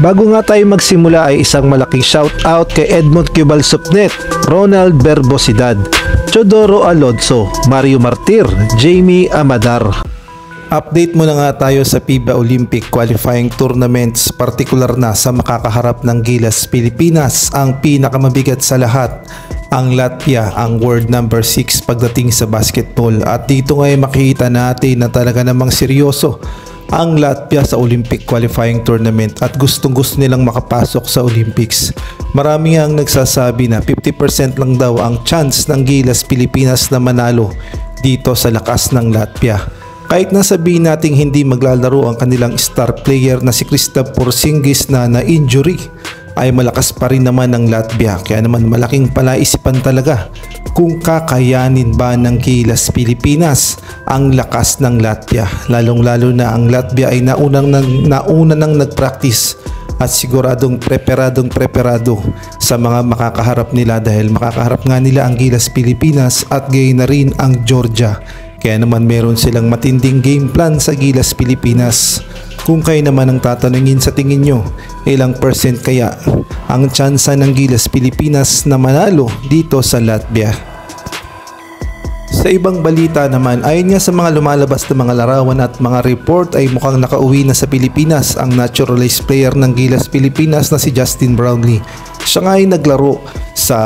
Bago nga tayo magsimula ay isang malaking shoutout kay Edmond Cubal Supnet, Ronald Verbosidad, Chodoro Alonso, Mario Martir, Jamie Amadar. Update muna nga tayo sa FIBA Olympic Qualifying Tournaments, partikular na sa makakaharap ng Gilas Pilipinas. Ang pinakamabigat sa lahat, ang Latvia, ang world number 6 pagdating sa basketball. At dito ngayon makikita natin na talaga namang seryoso ang Latvia sa Olympic Qualifying Tournament at gustong-gusto nilang makapasok sa Olympics. Marami ang nagsasabi na 50% lang daw ang chance ng Gilas Pilipinas na manalo dito sa lakas ng Latvia. Kahit na sabihin nating hindi maglalaro ang kanilang star player na si Kristaps Porzingis na na-injury, ay malakas pa rin naman ang Latvia. Kaya naman malaking palaisipan talaga kung kakayanin ba ng Gilas Pilipinas ang lakas ng Latvia. Lalong-lalo na ang Latvia ay nauna nang nag-practice at siguradong preparado sa mga makakaharap nila, dahil makakaharap nga nila ang Gilas Pilipinas at gayon na rin ang Georgia. Kaya naman meron silang matinding game plan sa Gilas Pilipinas. Kung kayo naman ang tatanungin, sa tingin nyo, ilang percent kaya ang tsansa ng Gilas Pilipinas na manalo dito sa Latvia? Sa ibang balita naman, ayon nga sa mga lumalabas na mga larawan at mga report, ay mukhang nakauwi na sa Pilipinas ang naturalized player ng Gilas Pilipinas na si Justin Brownlee. Siya nga ay naglaro sa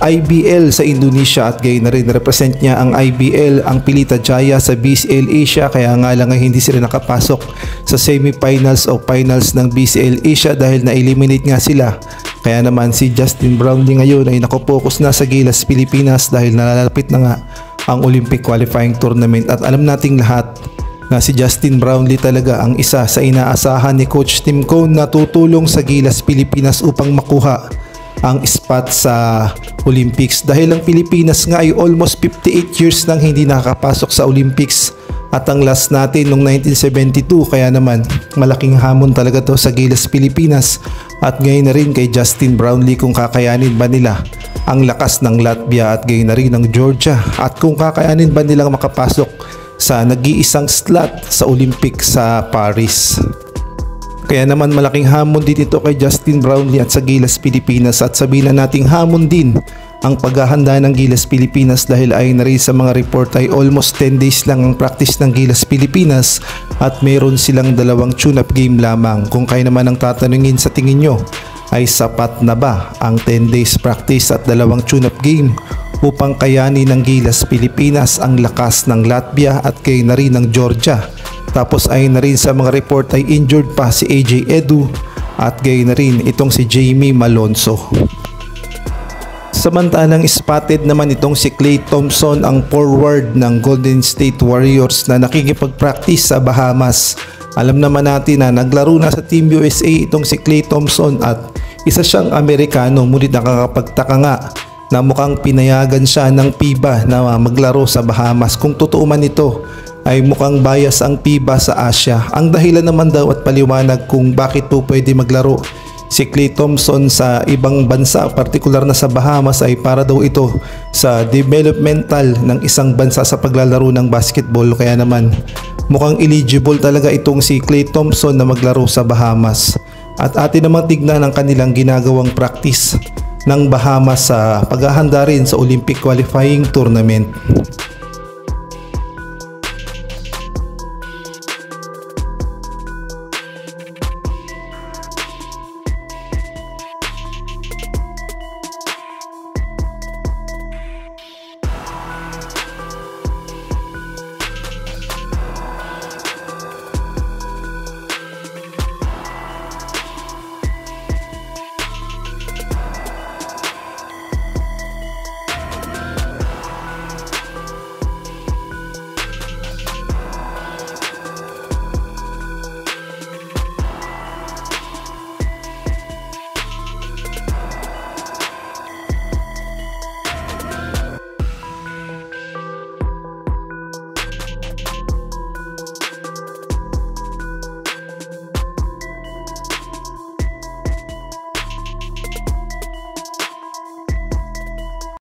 IBL sa Indonesia at gayon na rin represent niya ang IBL, ang Pelita Jaya sa BCL Asia, kaya nga lang ay hindi sila nakapasok sa semifinals o finals ng BCL Asia dahil na-eliminate nga sila. Kaya naman si Justin Brownlee ngayon ay nakopokus na sa Gilas Pilipinas dahil nalalapit na nga ang Olympic Qualifying Tournament. At alam nating lahat na si Justin Brownlee talaga ang isa sa inaasahan ni Coach Tim Cone na tutulong sa Gilas Pilipinas upang makuha ang spot sa Olympics, dahil ang Pilipinas nga ay almost 58 years nang hindi nakakapasok sa Olympics at ang last natin noong 1972. Kaya naman malaking hamon talaga to sa Gilas Pilipinas at ngayon na rin kay Justin Brownlee kung kakayanin ba nila ang lakas ng Latvia at gayon na rin ng Georgia, at kung kakayanin ba nilang makapasok sa nag-iisang slot sa Olympics sa Paris. Kaya naman malaking hamon din ito kay Justin Brownlee at sa Gilas Pilipinas, at sabihin na nating hamon din ang paghahanda ng Gilas Pilipinas dahil ay na rin sa mga report ay almost 10 days lang ang practice ng Gilas Pilipinas at meron silang 2 tune-up game lamang. Kung kayo naman ang tatanungin, sa tingin nyo ay sapat na ba ang 10 days practice at 2 tune-up game upang kayanin ng Gilas Pilipinas ang lakas ng Latvia at kayo na rin ng Georgia? Tapos ay na rin sa mga report ay injured pa si AJ Edu at gayon na rin itong si Jamie Malonzo. Samantalang spotted naman itong si Klay Thompson, ang forward ng Golden State Warriors na nakikipag-practice sa Bahamas. Alam naman natin na naglaro na sa Team USA itong si Klay Thompson at isa siyang Amerikano, ngunit nakakapagtaka nga na mukhang pinayagan siya ng FIBA na maglaro sa Bahamas. Kung totoo man ito, ay mukhang bias ang FIBA sa Asia. Ang dahilan naman daw at paliwanag kung bakit po pwede maglaro si Klay Thompson sa ibang bansa, partikular na sa Bahamas, ay para daw ito sa developmental ng isang bansa sa paglalaro ng basketball. Kaya naman mukhang eligible talaga itong si Klay Thompson na maglaro sa Bahamas. At atin namang tignan ang kanilang ginagawang practice ng Bahamas sa paghahanda rin sa Olympic Qualifying Tournament.